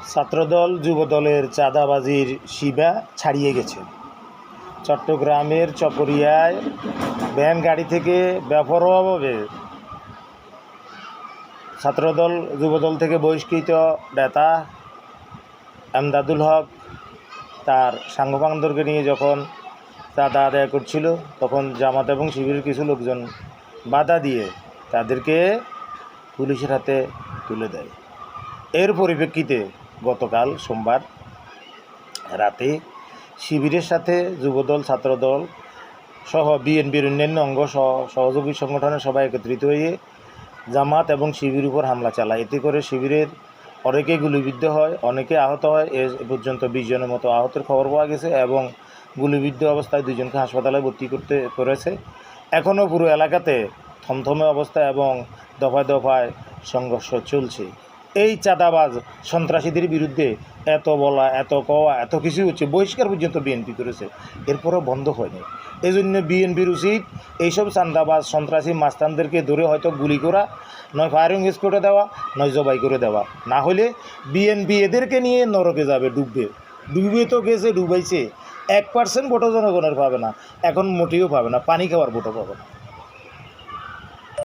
ছাত্রদল যুবদলের চাঁদাবাজির শিবা ছাড়িয়ে গেছে। চট্টগ্রামের চকরিয়ায় ভ্যান গাড়ি থেকে বেপরোয়াভাবে ছাত্রদল যুবদল থেকে বহিষ্কৃত নেতা এমদাদুল হক তার সাংবাদিকদেরকে নিয়ে যখন চাঁদা আদায় করছিল, তখন জামাত এবং শিবিরের কিছু লোকজন বাধা দিয়ে তাদেরকে পুলিশের হাতে তুলে দেয়। এর পরিপ্রেক্ষিতে গতকাল সোমবার রাতে শিবিরের সাথে যুবদল, ছাত্রদল সহ বিএনপির অন্যান্য অঙ্গ সহযোগী সংগঠনের সবাই একত্রিত হয়ে জামাত এবং শিবির উপর হামলা চালায়। এতে করে শিবিরের অনেকে গুলিবিদ্ধ হয়, অনেকে আহত হয়। এ পর্যন্ত 20 জনের মতো আহতের খবর পাওয়া গেছে এবং গুলিবিদ্ধ অবস্থায় 2 জনকে হাসপাতালে ভর্তি করেছে। এখনও পুরো এলাকাতে থমথমে অবস্থা এবং দফায় দফায় সংঘর্ষ চলছে। এই চাঁদাবাজ সন্ত্রাসীদের বিরুদ্ধে এত বলা, এত কওয়া, এত কিছু হচ্ছে, বহিষ্কার পর্যন্ত বিএনপি করেছে, এরপরও বন্ধ হয়নি। এই জন্য বিএনপির উচিত এইসব চাঁদাবাজ সন্ত্রাসী মাস্তানদেরকে ধরে হয়তো গুলি করা, নয় ফায়ারিং করে দেওয়া, নয় জবাই করে দেওয়া। না হলে বিএনপি এদেরকে নিয়ে নরকে যাবে, ডুবে তো গেছে, ডুবাইছে। 1% ভোটও জনগণের পাবে না, এখন মোটেও পাবে না, পানি খাওয়ার ভোটও পাবে না।